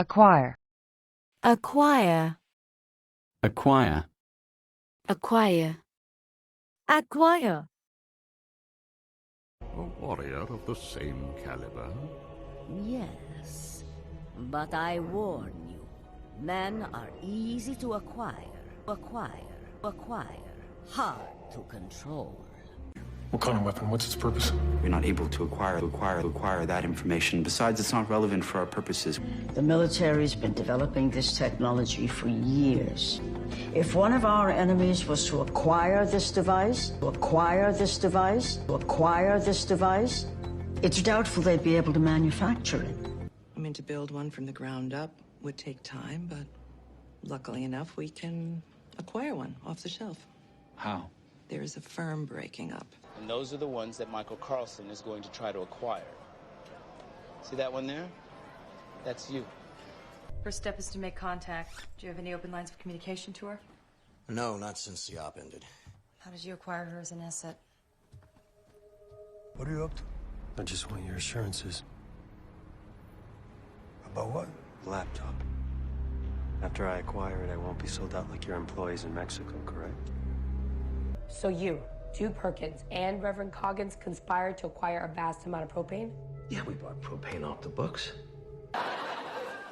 acquire, acquire, acquire, acquire, acquire. A warrior of the same caliber? Yes, but I warn you, men are easy to acquire, hard to control. What kind of weapon? What's its purpose? We're not able to acquire that information. Besides, it's not relevant for our purposes. The military's been developing this technology for years. If one of our enemies was to acquire this device, it's doubtful they'd be able to manufacture it. I mean, to build one from the ground up would take time, but luckily enough, we can acquire one off the shelf. How? There's a firm breaking up. And those are the ones that Michael Carlson is going to try to acquire. See that one there? That's you. First step is to make contact. Do you have any open lines of communication to her? No, not since the op ended. How did you acquire her as an asset? What are you up to? I just want your assurances. About what? Laptop. After I acquire it, I won't be sold out like your employees in Mexico, correct? So you, Duke Perkins, and Reverend Coggins conspired to acquire a vast amount of propane? Yeah, we bought propane off the books.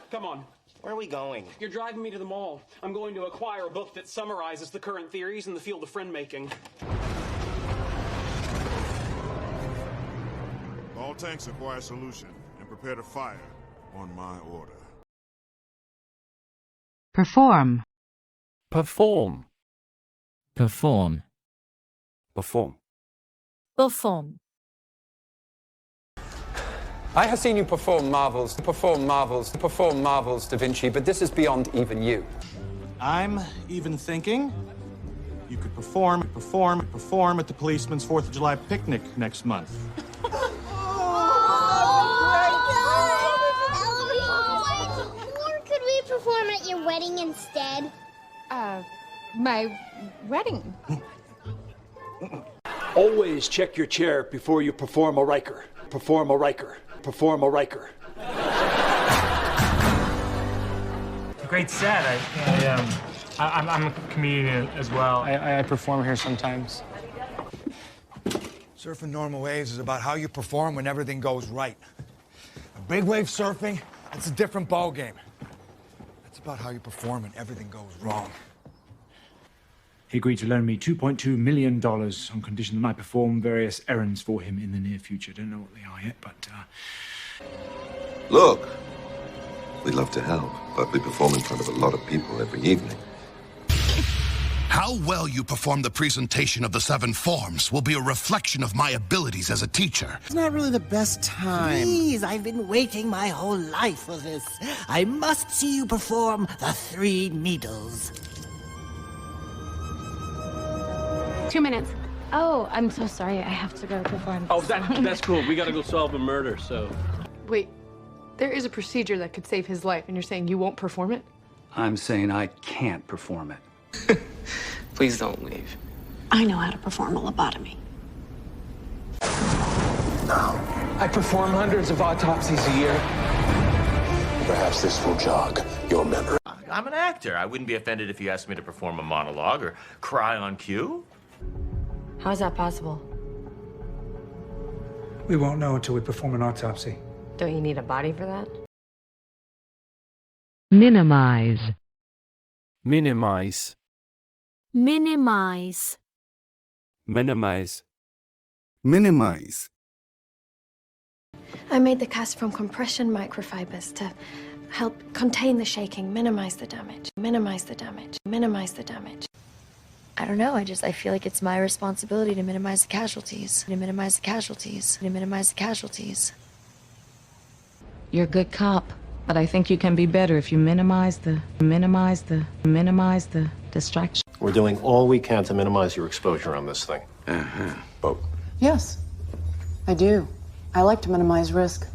Come on. Where are we going? You're driving me to the mall. I'm going to acquire a book that summarizes the current theories in the field of friend-making. All tanks acquire solution and prepare to fire on my order. perform, Perform. Perform. Perform. Perform. I have seen you perform marvels, Da Vinci, but this is beyond even you. I'm even thinking you could perform at the policeman's 4th of July picnic next month. Or could we perform at your wedding instead? My wedding. Always check your chair before you perform a Riker. Perform a Riker. Perform a Riker. Great set. I'm a comedian as well. I perform here sometimes. Surfing normal waves is about how you perform when everything goes right. Big wave surfing, it's a different ballgame. It's about how you perform when everything goes wrong. He agreed to loan me $2.2 million on condition that I perform various errands for him in the near future. Don't know what they are yet, but... Look, we love to help, but we perform in front of a lot of people every evening. How well you perform the presentation of the 7 forms will be a reflection of my abilities as a teacher. It's not really the best time. Please, I've been waiting my whole life for this. I must see you perform the 3 needles. 2 minutes. Oh, I'm so sorry. I have to go perform. Oh, that's cool. We gotta go solve a murder, so... Wait, there is a procedure that could save his life, and you're saying you won't perform it? I'm saying I can't perform it. Please don't leave. I know how to perform a lobotomy. I perform hundreds of autopsies a year. Perhaps this will jog your memory. I'm an actor. I wouldn't be offended if you asked me to perform a monologue or cry on cue. How is that possible? We won't know until we perform an autopsy. Don't you need a body for that? minimize, Minimize. Minimize. Minimize. Minimize. I made the cast from compression microfibers to help contain the shaking, minimize the damage, minimize the damage, minimize the damage. I don't know. I feel like it's my responsibility to minimize the casualties. To minimize the casualties. To minimize the casualties. You're a good cop, but I think you can be better if you minimize the distraction. We're doing all we can to minimize your exposure on this thing. Oh. Yes, I do. I like to minimize risk.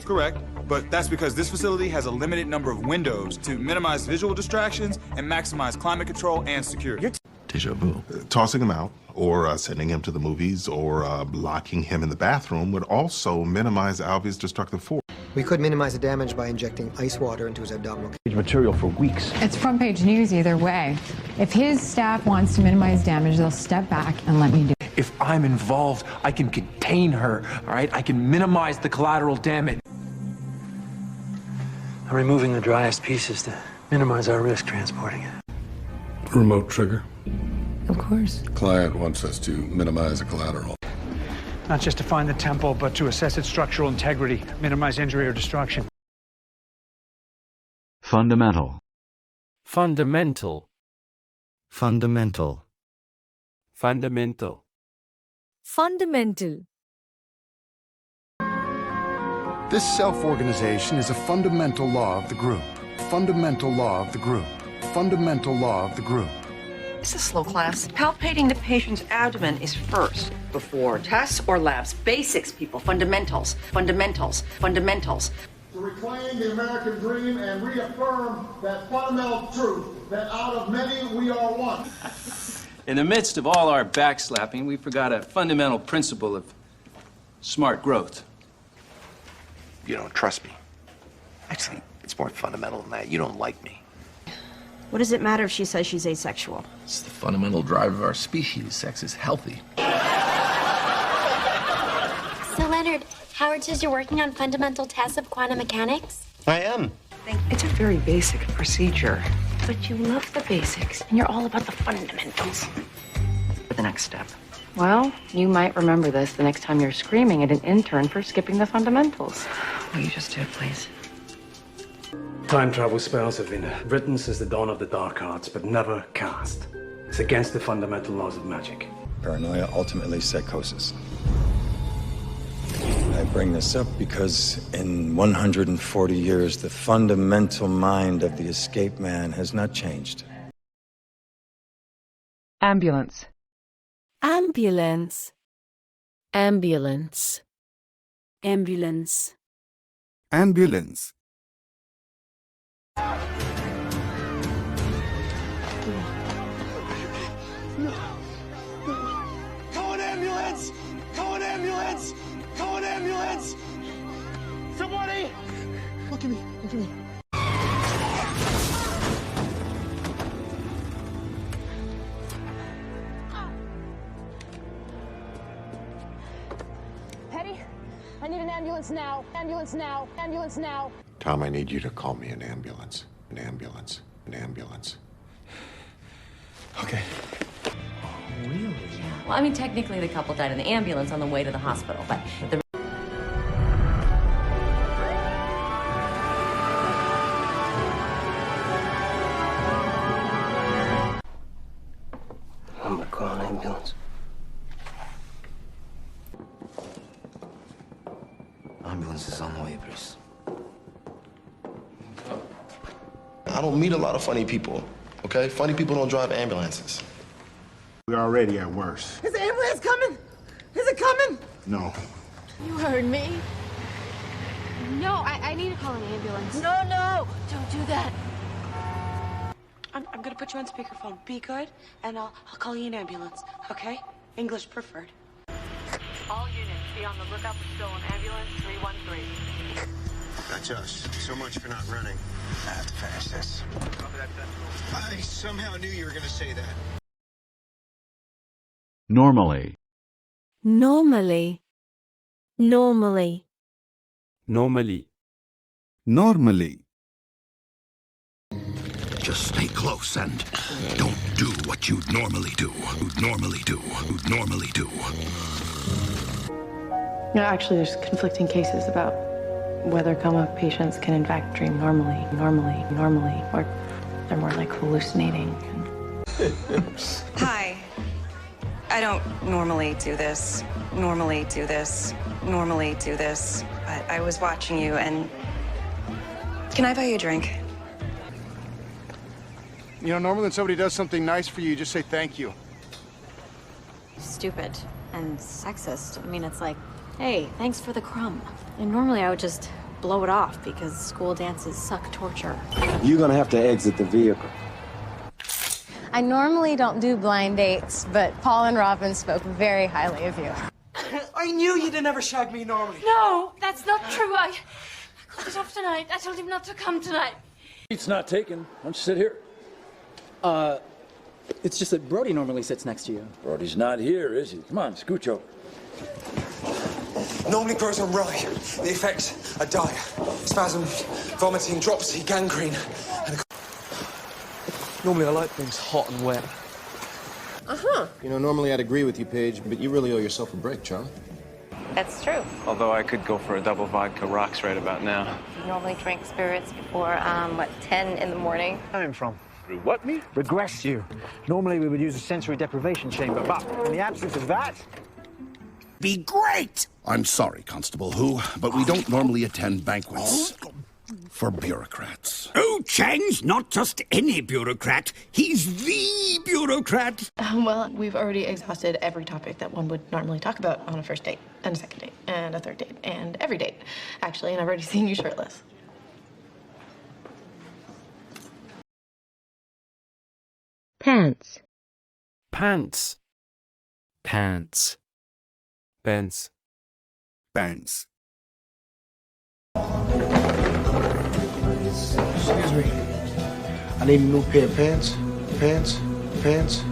Correct, but that's because this facility has a limited number of windows to minimize visual distractions and maximize climate control and security. Deja vu. Tossing him out, or sending him to the movies, or locking him in the bathroom would also minimize Alvy's destructive force. We could minimize the damage by injecting ice water into his abdominal material for weeks. It's front page news either way. If his staff wants to minimize damage, they'll step back and let me do it. If I'm involved, I can contain her, all right? I can minimize the collateral damage. I'm removing the driest pieces to minimize our risk transporting it. Remote trigger. Of course. Client wants us to minimize the collateral. Not just to find the temple, but to assess its structural integrity, minimize injury or destruction. Fundamental. Fundamental. Fundamental. Fundamental. Fundamental. This self-organization is a fundamental law of the group. Fundamental law of the group. Fundamental law of the group. It's a slow class. Palpating the patient's abdomen is first, before tests or labs. Basics, people. Fundamentals. Fundamentals. Fundamentals. To reclaim the American dream and reaffirm that fundamental truth that out of many we are one. In the midst of all our backslapping, we forgot a fundamental principle of smart growth. You don't trust me. Actually, it's more fundamental than that. You don't like me. What does it matter if she says she's asexual? It's the fundamental drive of our species. Sex is healthy. So, Leonard, Howard says you're working on fundamental tests of quantum mechanics? I am. It's a very basic procedure, but you love the basics, and you're all about the fundamentals. For the next step. Well, you might remember this the next time you're screaming at an intern for skipping the fundamentals. Will you just do it, please? Time travel spells have been written since the dawn of the dark arts, but never cast. It's against the fundamental laws of magic. Paranoia, ultimately psychosis. I bring this up because in 140 years, the fundamental mind of the escape man has not changed. Ambulance. Ambulance. Ambulance. Ambulance. Ambulance. Call an ambulance! Call an ambulance! Call an ambulance! Somebody! Look at me, look at me. Petty, I need an ambulance now. Ambulance now. Ambulance now. Tom, I need you to call me an ambulance. An ambulance. An ambulance. Okay. Really? Well, I mean, technically the couple died in the ambulance on the way to the hospital, but the... I'm gonna call an ambulance. Ambulance is on the way, Bruce. I don't meet a lot of funny people, okay? Funny people don't drive ambulances. We're already at worse. Is the ambulance coming? Is it coming? No. You heard me. No, I need to call an ambulance. No! Don't do that. I'm gonna put you on speakerphone. Be good, and I'll call you an ambulance, okay? English preferred. All units, be on the lookout for stolen ambulance 313. That's us. So much for not running. I have to finish this. I somehow knew you were going to say that. Normally. Normally. Normally. Normally. Normally. Just stay close and don't do what you'd normally do. You'd normally do. You'd normally do. You know, actually, there's conflicting cases about whether coma patients can in fact dream normally, or they're more like hallucinating. Hi. I don't normally do this. But I was watching you, and can I buy you a drink? You know, normally when somebody does something nice for you, you just say thank you. Stupid and sexist. I mean, it's like, hey, thanks for the crumb. And normally I would just blow it off because school dances suck torture. You're gonna have to exit the vehicle. I normally don't do blind dates, but Paul and Robin spoke very highly of you. I knew you didn't ever shag me normally. No, that's not true. I Put it off tonight. I told him not to come tonight. Seat's not taken. Why don't you sit here? It's just that Brody normally sits next to you. Brody's not here, is he? Come on, scooch over. Normally grows on rye. The effects are dire. Spasm, vomiting, dropsy, gangrene. Normally I like things hot and wet. Uh-huh. You know, normally I'd agree with you, Paige, but you really owe yourself a break, Charlie. That's true. Although I could go for a double vodka rocks right about now. You normally drink spirits before, 10 in the morning. I'm from. What, me? Regress you. Normally we would use a sensory deprivation chamber, but in the absence of that... Be great! I'm sorry, Constable Who, but we don't normally attend banquets for bureaucrats. Oh, Chang's not just any bureaucrat. He's the bureaucrat. Well, we've already exhausted every topic that one would normally talk about on a first date, and a second date, and a third date, and every date, actually, and I've already seen you shirtless. Pants. Pants. Pants. Pants. Pants. Excuse me. I need a new pair of pants. Pants. Pants.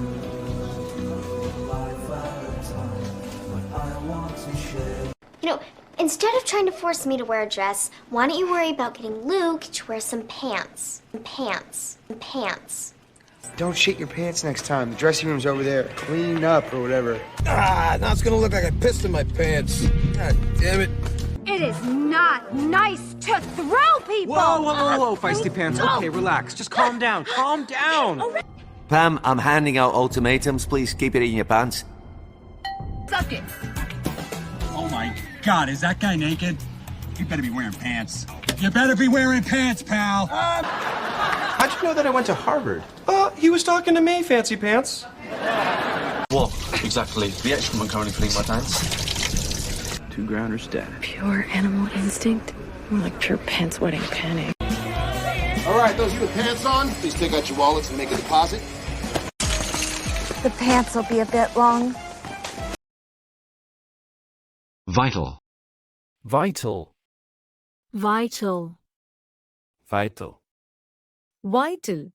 You know, instead of trying to force me to wear a dress, why don't you worry about getting Luke to wear some pants? Pants. Pants. Don't shit your pants next time. The dressing room's over there. Clean up or whatever. Ah, now it's gonna look like I pissed in my pants. God damn it. It is not nice to throw people! Whoa, feisty pants. Okay, relax. Just calm down. Calm down. Pam, I'm handing out ultimatums. Please keep it in your pants. Suck it. Oh my God, is that guy naked? You better be wearing pants. You better be wearing pants, pal. How'd you know that I went to Harvard? He was talking to me, fancy pants. What exactly? The excrement currently filling my pants. 2 grounders dead. Pure animal instinct? More like pure pants wetting panic. All right, those you with pants on, please take out your wallets and make a deposit. The pants will be a bit long. Vital. Vital. Vital. Vital. Vital.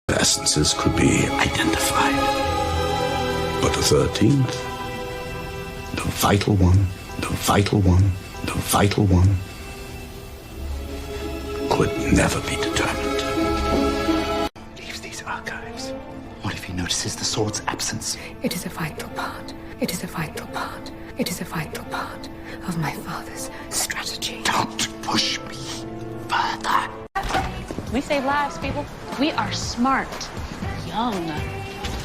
Essences could be identified. But the 13th, the vital one, the vital one, the vital one, could never be determined. Leaves these archives. What if he notices the sword's absence? It is a vital part. It is a vital part. It is a vital part of my father's strategy. Don't push me further. We save lives, people. We are smart, young,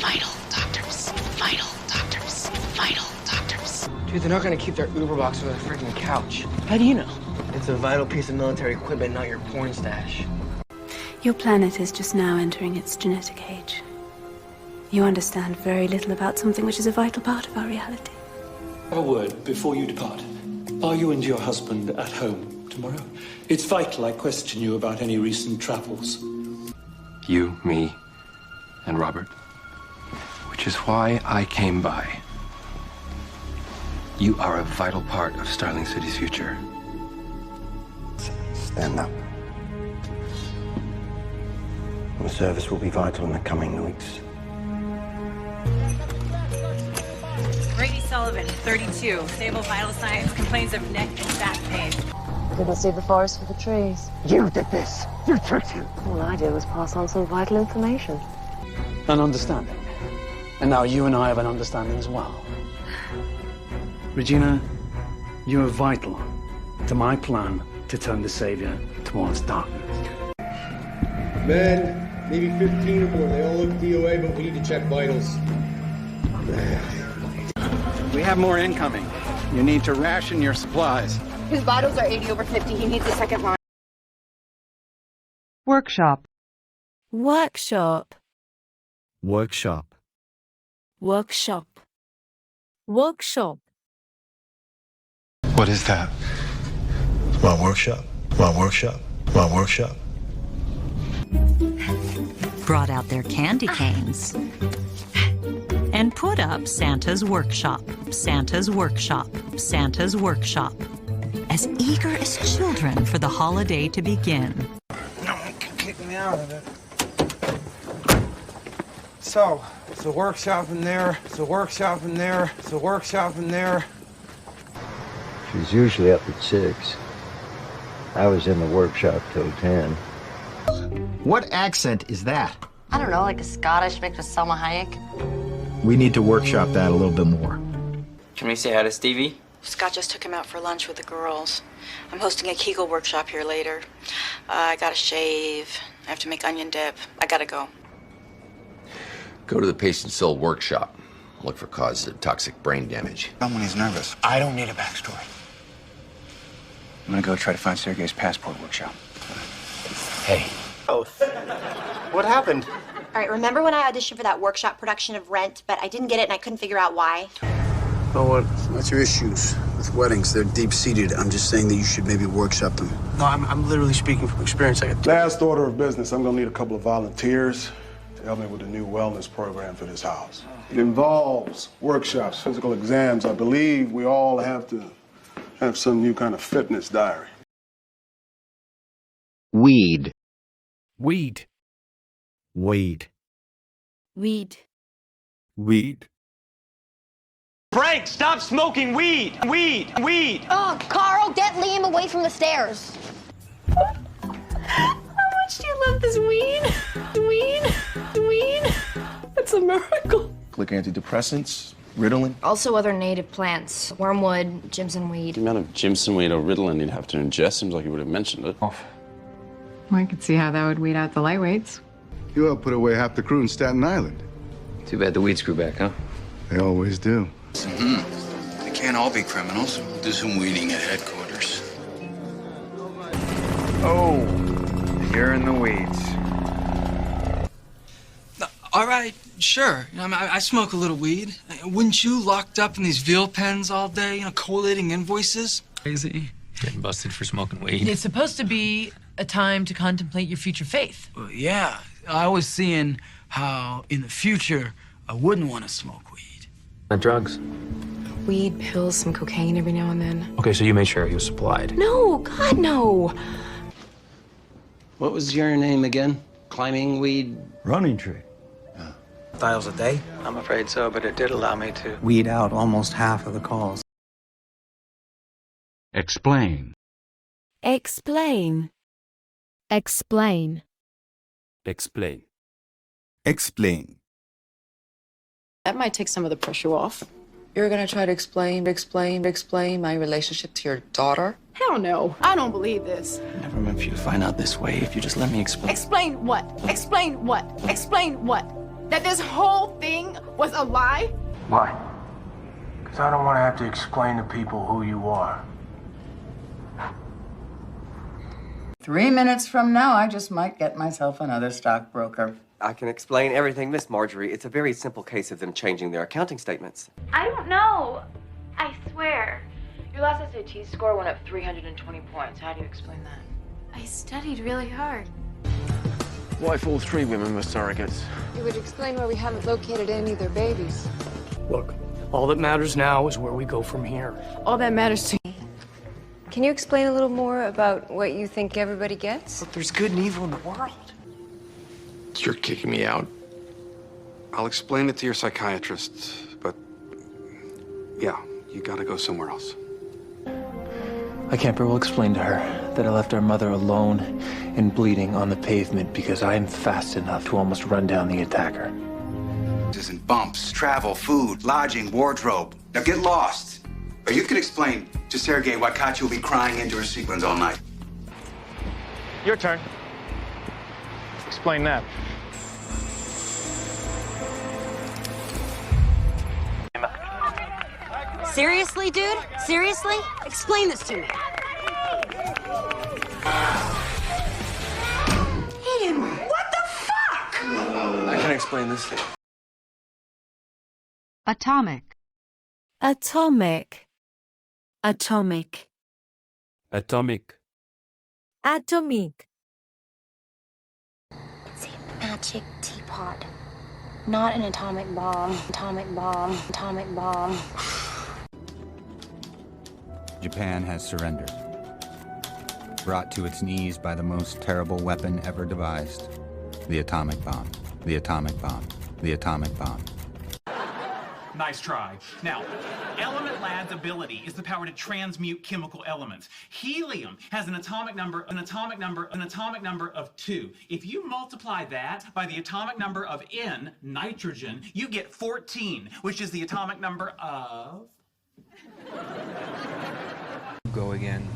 Vital doctors. Vital doctors. Vital doctors. Dude, they're not gonna keep their Uber box under the freaking couch. How do you know? It's a vital piece of military equipment, not your porn stash. Your planet is just now entering its genetic age. You understand very little about something which is a vital part of our reality. A word before you depart. Are you and your husband at home tomorrow? It's vital I question you about any recent travels. You, me, and Robert. Which is why I came by. You are a vital part of Starling City's future. Stand up. The service will be vital in the coming weeks. Brady Sullivan, 32, stable vital signs, complains of neck and back pain. Couldn't see the forest for the trees. You did this. You tricked him. All I did was pass on some vital information. An understanding. And now you and I have an understanding as well. Regina, you are vital to my plan to turn the Savior towards darkness. Men, maybe 15 or more. They all look DOA, but we need to check vitals. We have more incoming. You need to ration your supplies. His vitals are 80/50. He needs a second line. Workshop. Workshop. Workshop. Workshop. Workshop. What is that? My workshop. My workshop. My workshop. Brought out their candy canes and put up Santa's workshop. Santa's workshop. Santa's workshop. as eager as children for the holiday to begin. No one can kick me out of it. So, it's a workshop in there, it's a workshop in there, it's a workshop in there. She's usually up at 6. I was in the workshop till 10. What accent is that? I don't know, like a Scottish mixed with Selma Hayek. We need to workshop that a little bit more. Can we say hi to Stevie? Scott just took him out for lunch with the girls. I'm hosting a Kegel workshop here later. I gotta shave. I have to make onion dip. I gotta go. Go to the patient cell workshop. Look for causes of toxic brain damage. When he's nervous. I don't need a backstory. I'm gonna go try to find Sergei's passport workshop. Hey. Oh. What happened? All right, remember when I auditioned for that workshop production of Rent, but I didn't get it and I couldn't figure out why? Oh, what? What's your issues with weddings? They're deep-seated. I'm just saying that you should maybe workshop them. No, I'm literally speaking from experience. Last order of business, I'm gonna need a couple of volunteers to help me with a new wellness program for this house. It involves workshops, physical exams. I believe we all have to have some new kind of fitness diary. Weed. Weed. Weed. Weed. Weed. Frank, stop smoking weed! Weed! Weed! Oh, Carl, get Liam away from the stairs. How much do you love this weed? Weed? Weed? It's a miracle. Click antidepressants, Ritalin. Also other native plants. Wormwood, Jimson weed. The amount of Jimson weed or Ritalin you'd have to ingest seems like you would have mentioned it. I could see how that would weed out the lightweights. You helped put away half the crew in Staten Island. Too bad the weeds grew back, huh? They always do. They can't all be criminals. We'll do some weeding at headquarters. Oh, you're in the weeds. All right, sure. I smoke a little weed. Wouldn't you, locked up in these veal pens all day, collating invoices? Crazy. Getting busted for smoking weed. It's supposed to be a time to contemplate your future faith. Well, yeah. I was seeing how, in the future, I wouldn't want to smoke weed. Drugs? Weed, pills, some cocaine every now and then. Okay, so you made sure he was supplied. No, God, no. What was your name again? Climbing weed? Running tree. Dials a day? I'm afraid so, but it did allow me to Weed out almost half of the calls. Explain. Explain. Explain. Explain. Explain. That might take some of the pressure off. You're gonna try to explain my relationship to your daughter? Hell no. I don't believe this. I never meant for you to find out this way. If you just let me explain. Explain what? Explain what? Explain what? That this whole thing was a lie? Why? Because I don't want to have to explain to people who you are. 3 minutes from now, I just might get myself another stockbroker. I can explain everything, Miss Marjorie. It's a very simple case of them changing their accounting statements. I don't know. I swear. Your last SAT score went up 320 points. How do you explain that? I studied really hard. Why if all 3 women were surrogates? It would explain why we haven't located any of their babies. Look, all that matters now is where we go from here. All that matters to me. Can you explain a little more about what you think everybody gets? Look, there's good and evil in the world. You're kicking me out. I'll explain it to your psychiatrist, but yeah, you gotta go somewhere else. I can't very well explain to her that I left our mother alone and bleeding on the pavement because I am fast enough to almost run down the attacker. This isn't bumps, travel, food, lodging, wardrobe. Now get lost. Or you can explain to Sergei why Katya will be crying into her sequins all night. Your turn. Explain that. Seriously, dude? Seriously? Explain this to me. Hit him. What the fuck? I can explain this. Atomic. Atomic. Atomic. Atomic. Atomic. It's a magic teapot. Not an atomic bomb. Atomic bomb. Atomic bomb. Japan has surrendered. Brought to its knees by the most terrible weapon ever devised, the atomic bomb. The atomic bomb. The atomic bomb. Nice try. Now, Element Lab's ability is the power to transmute chemical elements. Helium has an atomic number of 2. If you multiply that by the atomic number of N, nitrogen, you get 14, which is the atomic number of... Go again.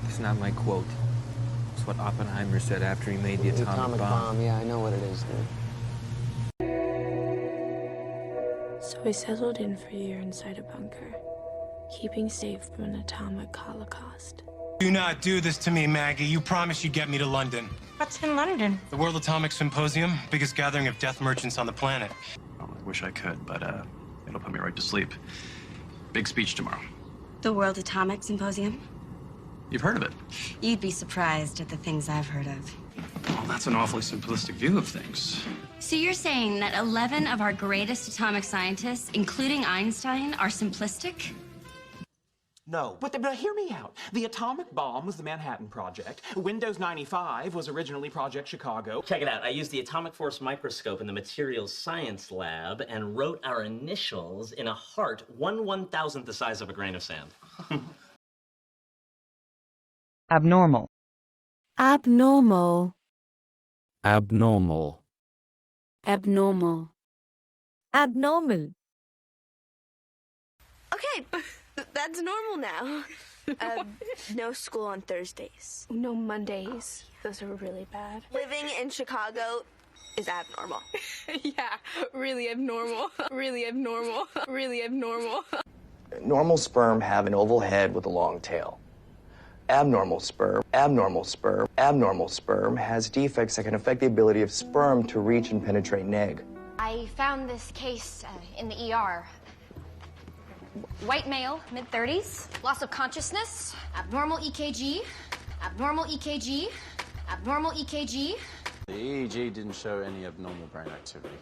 It's not my quote. It's what Oppenheimer said after he made the atomic bomb. Yeah, I know what it is, dude. So we settled in for a year inside a bunker, keeping safe from an atomic holocaust. Do not do this to me, Maggie. You promised you'd get me to London. What's in London? The World Atomic Symposium, biggest gathering of death merchants on the planet. Oh, I wish I could, but it'll put me right to sleep. Big speech tomorrow. The World Atomic Symposium? You've heard of it? You'd be surprised at the things I've heard of. Well, that's an awfully simplistic view of things. So you're saying that 11 of our greatest atomic scientists, including Einstein, are simplistic? No, but hear me out. The atomic bomb was the Manhattan Project. Windows 95 was originally Project Chicago. Check it out. I used the atomic force microscope in the materials science lab and wrote our initials in a heart 1/1000th the size of a grain of sand. Abnormal. Abnormal. Abnormal. Abnormal. Abnormal. Okay, that's normal now. No school on Thursdays. No Mondays. Those are really bad. Living in Chicago is abnormal. Yeah, really abnormal. Really abnormal. Really abnormal. Normal sperm have an oval head with a long tail. Abnormal sperm has defects that can affect the ability of sperm to reach and penetrate an egg. I found this case in the ER. White male, mid-30s, loss of consciousness, abnormal EKG, abnormal EKG, abnormal EKG. The EEG didn't show any abnormal brain activity.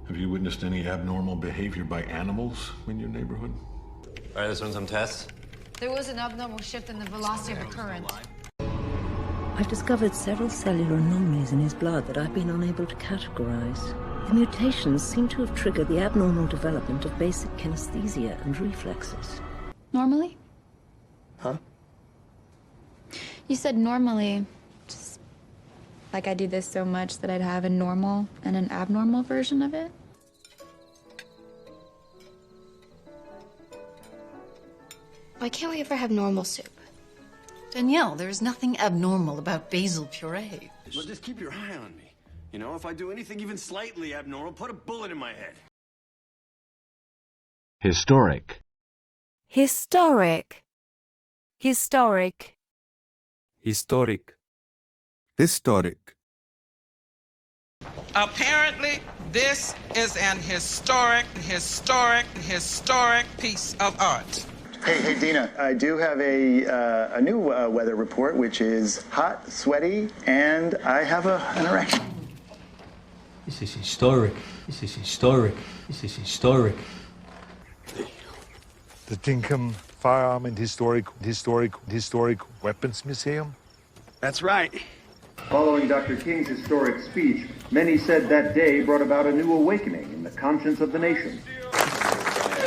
Have you witnessed any abnormal behavior by animals in your neighborhood? All right, let's run some tests. There was an abnormal shift in the velocity of the current. I've discovered several cellular anomalies in his blood that I've been unable to categorize. The mutations seem to have triggered the abnormal development of basic kinesthesia and reflexes. Normally? Huh? You said normally, just like I do this so much that I'd have a normal and an abnormal version of it? Why can't we ever have normal soup? Danielle, there's nothing abnormal about basil puree. Well, just keep your eye on me. You know, if I do anything even slightly abnormal, put a bullet in my head. Historic. Historic. Historic. Historic. Historic. Apparently, this is an historic piece of art. Hey, Dina, I do have a new weather report, which is hot, sweaty, and I have an erection. This is historic. This is historic. This is historic. The Dinkum Firearm and Historic Weapons Museum? That's right. Following Dr. King's historic speech, many said that day brought about a new awakening in the conscience of the nation.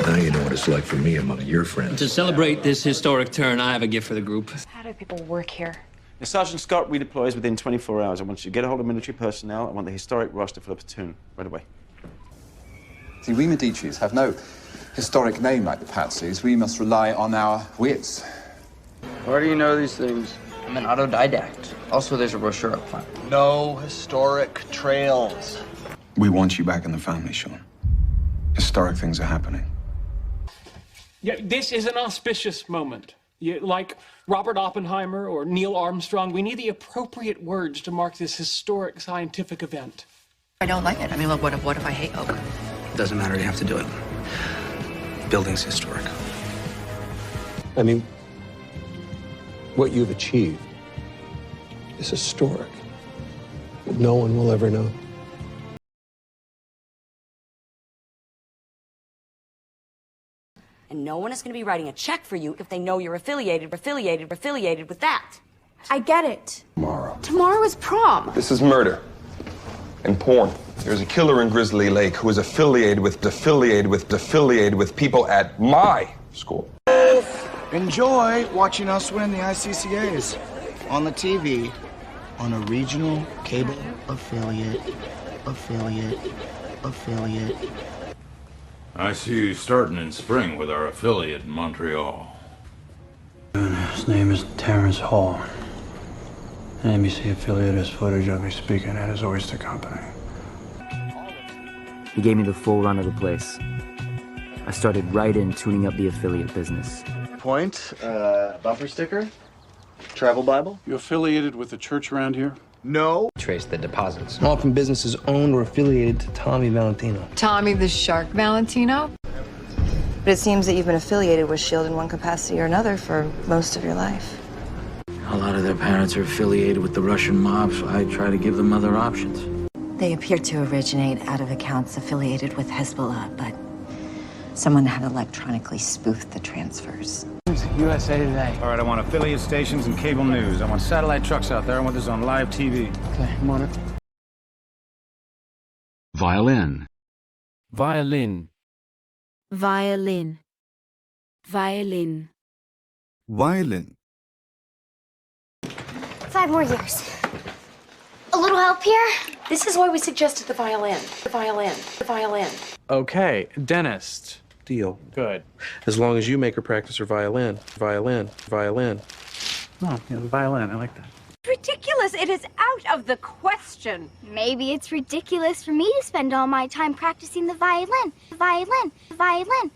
Now you know what it's like for me among your friends. To celebrate this historic turn, I have a gift for the group. How do people work here? Sergeant Scott redeploys within 24 hours. I want you to get a hold of military personnel. I want the historic roster for the platoon right away. See, we Medicis have no historic name like the Patsies. We must rely on our wits. Why do you know these things? I'm an autodidact. Also, there's a brochure up front. No historic trails. We want you back in the family, Sean. Historic things are happening. Yeah, this is an auspicious moment. Like Robert Oppenheimer or Neil Armstrong, we need the appropriate words to mark this historic scientific event. I don't like it. I mean, look, what if I hate oak? Doesn't matter, you have to do it. Building's historic. I mean, what you've achieved is historic. But no one will ever know. And no one is going to be writing a check for you if they know you're affiliated with that. I get it. Tomorrow. Tomorrow is prom. This is murder and porn. There's a killer in Grizzly Lake who is affiliated with people at my school. Enjoy watching us win the ICCAs on the TV, on a regional cable affiliate. I see you starting in spring with our affiliate in Montreal. His name is Terrence Hall. An NBC affiliate has footage of me speaking at his oyster company. He gave me the full run of the place. I started right in tuning up the affiliate business. Point, bumper sticker, travel Bible. You affiliated with the church around here? No. Trace the deposits. All from businesses owned or affiliated to Tommy Valentino. Tommy the Shark Valentino? But it seems that you've been affiliated with S.H.I.E.L.D. in one capacity or another for most of your life. A lot of their parents are affiliated with the Russian mob, so I try to give them other options. They appear to originate out of accounts affiliated with Hezbollah, but someone had electronically spoofed the transfers. USA Today. All right, I want affiliate stations and cable news. I want satellite trucks out there. I want this on live TV. Okay, I'm on it. Violin. Violin. Violin. Violin. Violin. 5 more years. A little help here? This is why we suggested the violin. The violin. The violin. Okay, dentist. Deal. Good. As long as you make her practice her violin. Violin. Oh, yeah, the violin. I like that. Ridiculous. It is out of the question. Maybe it's ridiculous for me to spend all my time practicing the violin. Violin. Violin.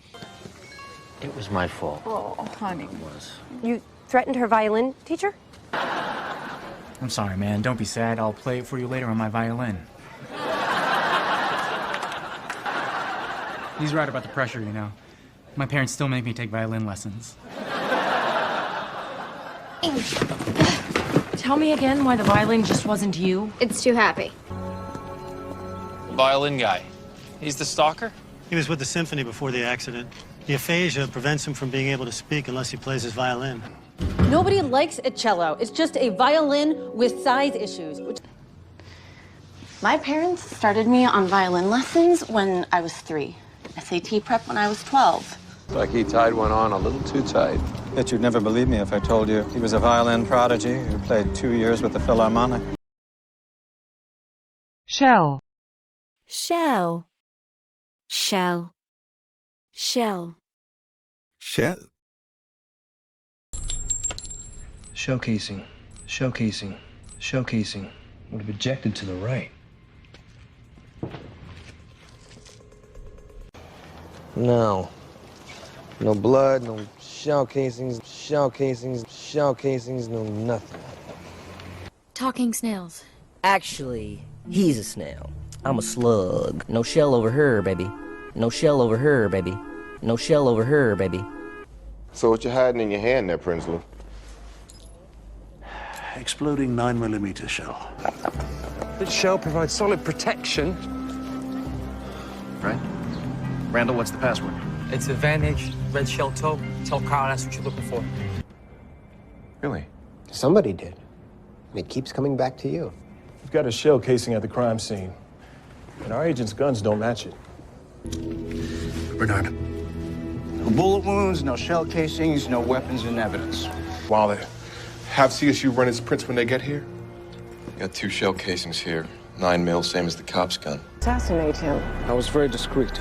It was my fault. Oh, honey. It was. You threatened her violin teacher? I'm sorry, man. Don't be sad. I'll play it for you later on my violin. He's right about the pressure, you know. My parents still make me take violin lessons. Tell me again why the violin just wasn't you. It's too happy. Violin guy. He's the stalker? He was with the symphony before the accident. The aphasia prevents him from being able to speak unless he plays his violin. Nobody likes a cello. It's just a violin with size issues. My parents started me on violin lessons when I was 3. SAT prep when I was 12. Like he tied one on a little too tight. Bet you'd never believe me if I told you he was a violin prodigy who played 2 years with the Philharmonic. Shell. Shell. Shell. Shell. Shell. Showcasing. Would have ejected to the right. No. No blood, no shell casings, no nothing. Talking snails. Actually, he's a snail. I'm a slug. No shell over her, baby. No shell over her, baby. No shell over her, baby. So what you hiding in your hand there, Prinsley? Exploding 9mm shell. This shell provides solid protection. Right? Randall, what's the password? It's Advantage, red shell toe. Tell Carl that's what you're looking for. Really? Somebody did. And it keeps coming back to you. We've got a shell casing at the crime scene, and our agent's guns don't match it. Bernard. No bullet wounds, no shell casings, no weapons in evidence. While they have CSU run its prints when they get here? Got 2 shell casings here. 9mm, same as the cop's gun. Assassinate him. I was very discreet.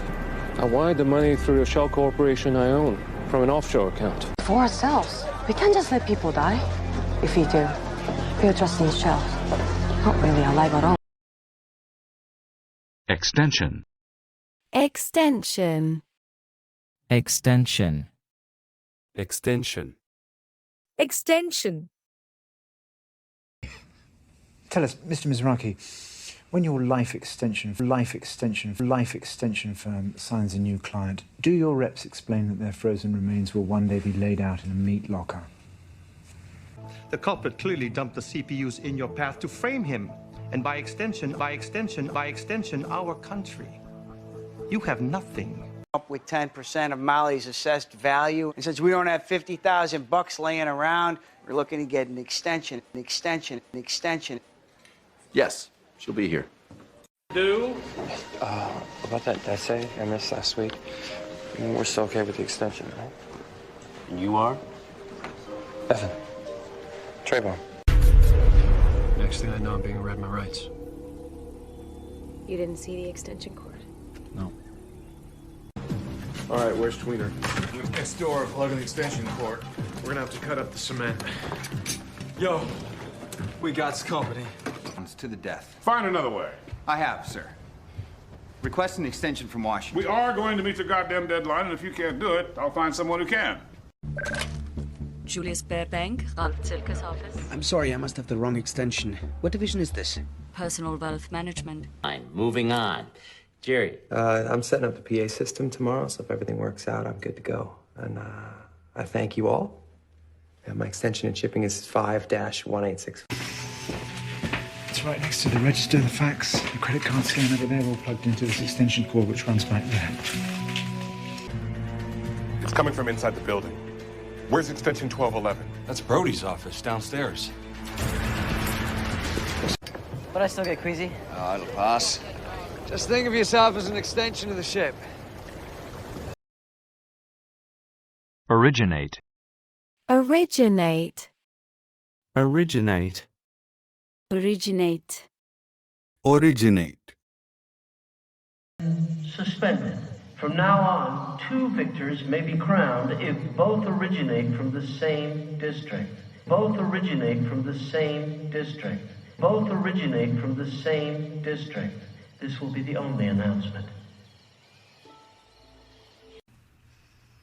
I wired the money through a shell corporation I own from an offshore account. For ourselves. We can't just let people die. If we do, we'll trust these shells. Not really alive at all. Extension. Extension. Extension. Extension. Extension. Tell us, Mr. Mizraki, when your life extension firm signs a new client, do your reps explain that their frozen remains will one day be laid out in a meat locker? The culprit clearly dumped the CPUs in your path to frame him, and by extension, our country. You have nothing. up with 10% of Molly's assessed value. And since we don't have $50,000 laying around, we're looking to get an extension. Yes, she'll be here. About that essay I missed last week, we're still okay with the extension, right? And you are? Evan. Trayvon. Next thing I know, I'm being read my rights. You didn't see the extension cord? No. All right, where's Tweener? Next door, plugging the extension cord. We're gonna have to cut up the cement. Yo, we got company. It's to the death. Find another way. I have, sir. Request an extension from Washington. We are going to meet the goddamn deadline, and if you can't do it, I'll find someone who can. Julius Burbank, Ralph Zilke's office. I'm sorry, I must have the wrong extension. What division is this? Personal wealth management. Fine, moving on. Jerry. I'm setting up the PA system tomorrow, so if everything works out, I'm good to go. And I thank you all. And my extension and shipping is 5-1865. It's right next to the register, the fax, the credit card scanner, but they're all plugged into this extension cord which runs back there. It's coming from inside the building. Where's extension 1211? That's Brody's office downstairs. But I still get queasy. Oh, it'll pass. Just think of yourself as an extension of the ship. Originate. Originate. Originate. Originate. Originate. Suspended. From now on, 2 victors may be crowned if both originate from the same district. Both originate from the same district. Both originate from the same district. This will be the only announcement.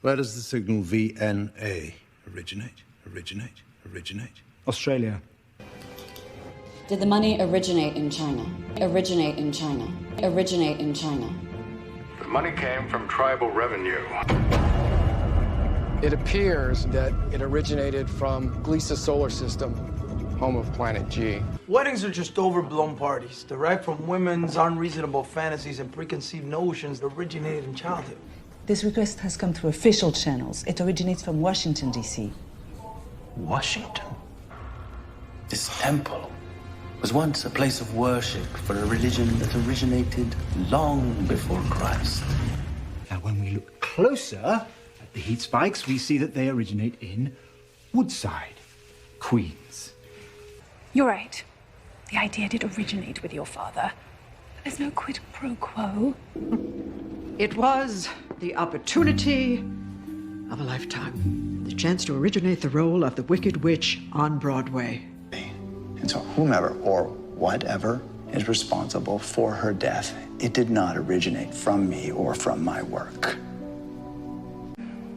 Where does the signal VNA originate? Originate. Australia. Did the money originate in China? Originate in China. Originate in China. The money came from tribal revenue. It appears that it originated from Gliese solar system, home of planet G. Weddings are just overblown parties, derived from women's unreasonable fantasies and preconceived notions that originated in childhood. This request has come through official channels. It originates from Washington, D.C. Washington? This temple was once a place of worship for a religion that originated long before Christ. Now, when we look closer at the heat spikes, we see that they originate in Woodside, Queens. You're right. The idea did originate with your father. But there's no quid pro quo. It was the opportunity of a lifetime. The chance to originate the role of the Wicked Witch on Broadway. And so whomever or whatever is responsible for her death, it did not originate from me or from my work.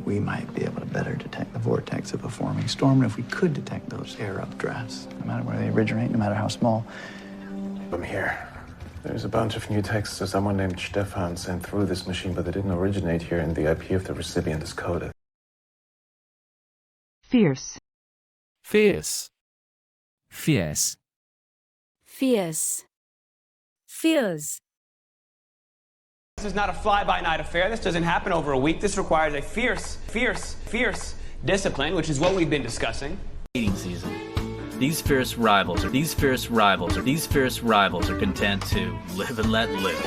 We might be able to better detect the vortex of a forming storm if we could detect those air updrafts, no matter where they originate, no matter how small. I'm here. There's a bunch of new texts that someone named Stefan sent through this machine, but they didn't originate here, and the IP of the recipient is coded. Fierce. Fierce. Fierce. Fierce. Fierce. This is not a fly-by-night affair. This doesn't happen over a week. This requires a fierce discipline, which is what we've been discussing. Meeting season. These fierce rivals are content to live and let live.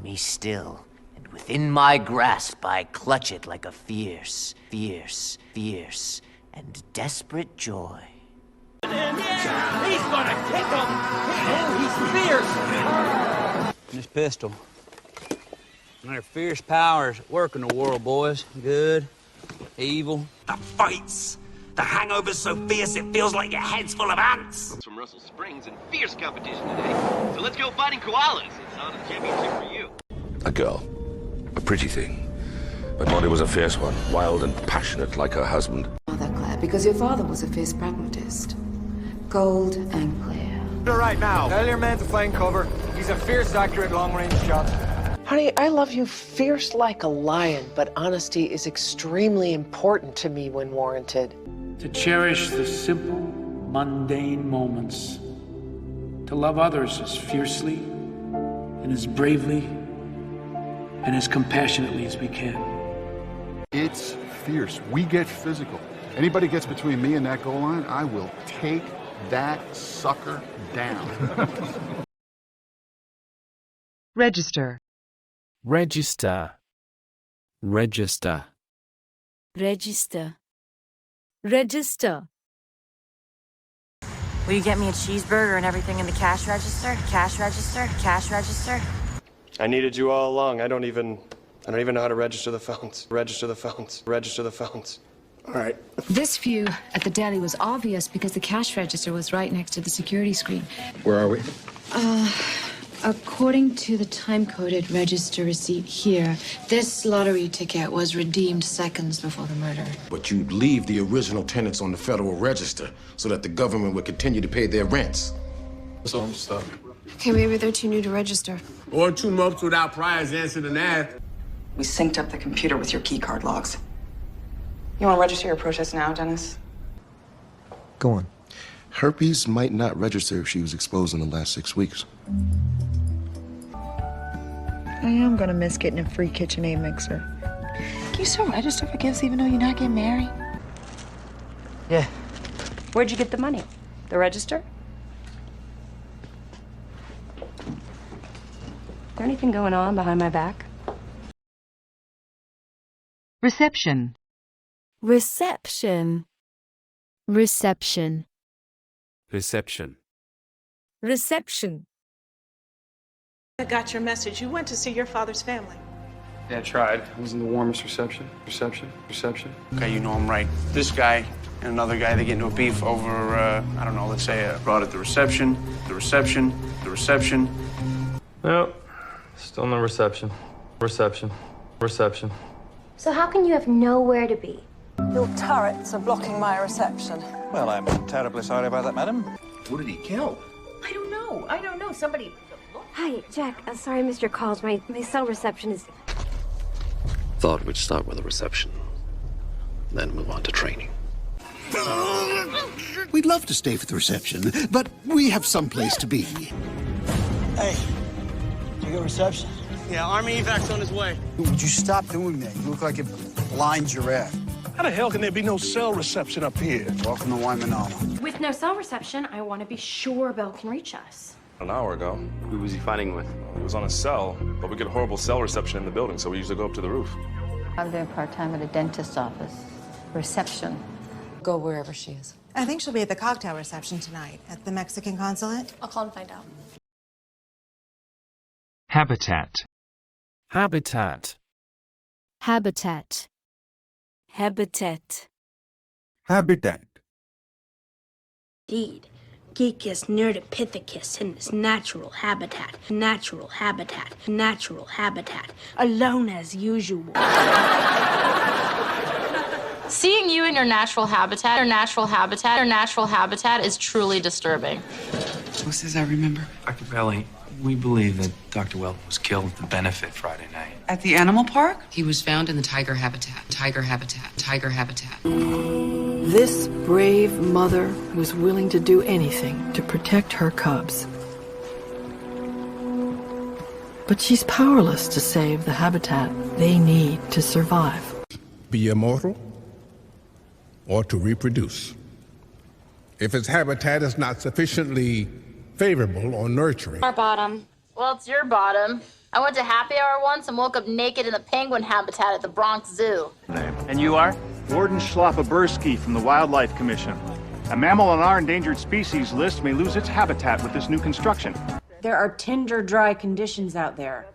Me still, and within my grasp I clutch it like a fierce, and desperate joy. He's gonna kick him! Oh, he's fierce! This pistol. There are fierce powers at work in the world, boys. Good, evil. The fights! The hangover's so fierce it feels like your head's full of ants! From Russell Springs in fierce competition today. So let's go fighting koalas. It's not a championship for you. A girl. A pretty thing. But Molly was a fierce one, wild and passionate like her husband. Mother Claire, because your father was a fierce pragmatist. Cold and clear. All right, now. Tell your man to find cover. He's a fierce actor at long-range shots. Honey, I love you fierce like a lion, but honesty is extremely important to me when warranted. To cherish the simple, mundane moments. To love others as fiercely and as bravely and as compassionately as we can. It's fierce. We get physical. Anybody gets between me and that goal line, I will take that sucker down. Register. Register. Register. Register. Register. Will you get me a cheeseburger and everything in the cash register? Cash register? Cash register? I needed you all along. I don't even know how to register the phones. Register the phones. Register the phones. All right. This view at the deli was obvious because the cash register was right next to the security screen. Where are we? According to the time-coded register receipt here, this lottery ticket was redeemed seconds before the murder. But you'd leave the original tenants on the Federal Register so that the government would continue to pay their rents. So I'm stuck. Okay, maybe they're too new to register. Or 2 months without priors answering an ad. We synced up the computer with your keycard logs. You want to register your protest now, Dennis? Go on. Herpes might not register if she was exposed in the last 6 weeks. I am gonna miss getting a free KitchenAid mixer. Can you still register for gifts even though you're not getting married? Yeah. Where'd you get the money? The register? Is there anything going on behind my back? Reception. Reception. Reception. Reception. Reception. I got your message. You went to see your father's family. Yeah, I tried. It wasn't the warmest reception. Okay, you know I'm right. This guy and another guy, they get into a beef over, I don't know, let's say brought at the reception. Nope. Still no reception. Reception. So how can you have nowhere to be? Your turrets are blocking my reception. Well, I'm terribly sorry about that, madam. Who did he kill? I don't know. Somebody. Hi, Jack. Sorry I missed your calls. My cell reception is... Thought we'd start with a reception, then move on to training. We'd love to stay for the reception, but we have someplace to be. Hey, you got reception? Yeah, Army evac's on his way. Would you stop doing that? You look like a blind giraffe. How the hell can there be no cell reception up here? Welcome to Waimanama. With no cell reception, I want to be sure Bill can reach us. An hour ago. Who was he fighting with? He was on a cell, but we get horrible cell reception in the building, so we usually go up to the roof. I'm doing part-time at a dentist's office. Reception. Go wherever she is. I think she'll be at the cocktail reception tonight at the Mexican consulate. I'll call and find out. Habitat. Habitat. Habitat. Habitat. Habitat. Indeed. Geekus nerdipithecus in its natural habitat, alone as usual. Seeing you in your natural habitat is truly disturbing. Who says I remember? Dr. Belli, we believe that Dr. Welk was killed at the benefit Friday night. At the animal park? He was found in the tiger habitat. This brave mother was willing to do anything to protect her cubs. But she's powerless to save the habitat they need to survive. Be immortal or to reproduce. If its habitat is not sufficiently favorable or nurturing. Our bottom. Well, it's your bottom. I went to happy hour once and woke up naked in the penguin habitat at the Bronx Zoo. And you are? Warden Schlappabursky from the Wildlife Commission. A mammal on our endangered species list may lose its habitat with this new construction. There are tinder dry conditions out there.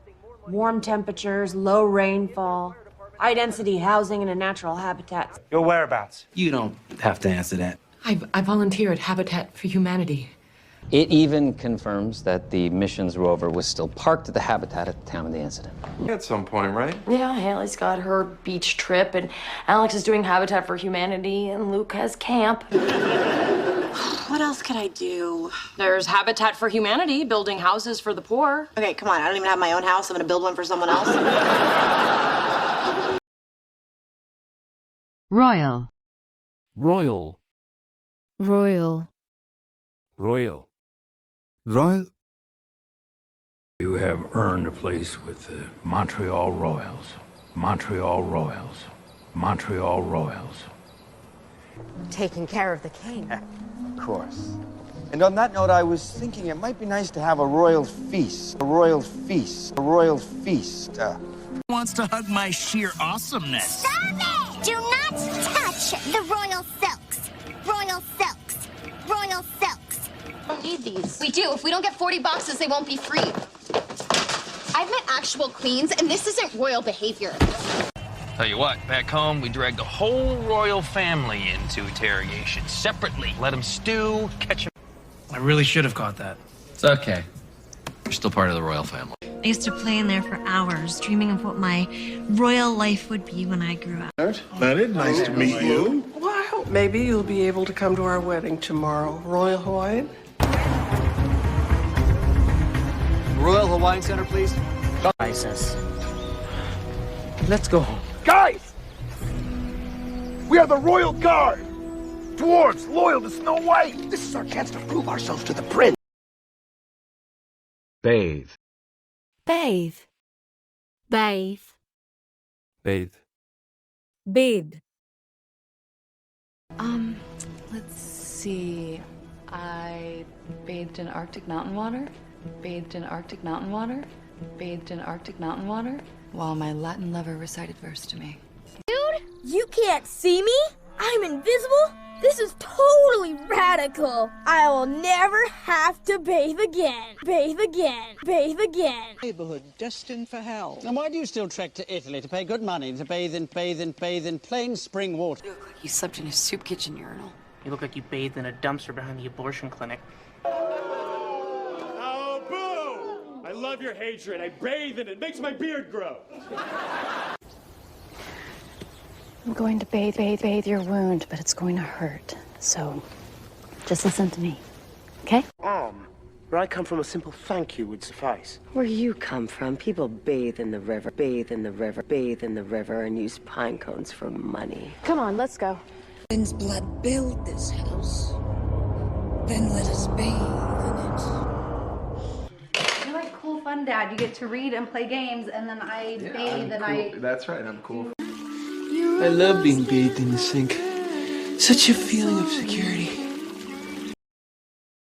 Warm temperatures, low rainfall, high density housing in a natural habitat. Your whereabouts? You don't have to answer that. I volunteer at Habitat for Humanity. It even confirms that the missions rover was still parked at the habitat at the time of the incident. At some point, right? Yeah, Haley's got her beach trip, and Alex is doing Habitat for Humanity, and Luke has camp. What else could I do? There's Habitat for Humanity, building houses for the poor. Okay, come on. I don't even have my own house. I'm going to build one for someone else. Royal. Royal. Royal. Royal. Royal You have earned a place with the Montreal Royals. Montreal Royals. Montreal Royals. Taking care of the king. Of course. And on that note, I was thinking it might be nice to have a royal feast. A royal feast. A royal feast. Wants to hug my sheer awesomeness. Stop it! Do not touch the royal silks. Royal silks. Royal silks. We don't need these. We do. If we don't get 40 boxes, they won't be free. I've met actual queens, and this isn't royal behavior. Tell you what, back home, we dragged the whole royal family into interrogation separately. Let them stew, catch them. I really should have caught that. It's okay. You're still part of the royal family. I used to play in there for hours, dreaming of what my royal life would be when I grew up. Leonard, nice to meet you. Well, I hope maybe you'll be able to come to our wedding tomorrow. Royal Hawaiian? Royal Hawaiian Center, please. ISIS. Let's go home. Guys! We are the Royal Guard! Dwarves loyal to Snow White! This is our chance to prove ourselves to the prince! Bathe. Bathe. Bathe. Bathe. Bathe. Let's see. I bathed in Arctic mountain water. Bathed in Arctic mountain water. Bathed in Arctic mountain water. While my Latin lover recited verse to me. Dude, you can't see me? I'm invisible? This is totally radical. I will never have to bathe again. Bathe again. Bathe again. Neighborhood destined for hell. And why do you still trek to Italy to pay good money to bathe in plain spring water? You look like you slept in a soup kitchen urinal. You look like you bathed in a dumpster behind the abortion clinic. Oh, boo! I love your hatred. I bathe in it. It makes my beard grow. I'm going to bathe your wound, but it's going to hurt. So, just listen to me, okay? Where I come from, a simple thank you would suffice. Where you come from, people bathe in the river, bathe in the river, bathe in the river, and use pine cones for money. Come on, let's go. King's blood build this house. Then let us bathe in it. You're like cool fun dad. You get to read and play games, and then I bathe and I... That's right, I'm cool. I love being bathed in the sink. Such a feeling of security.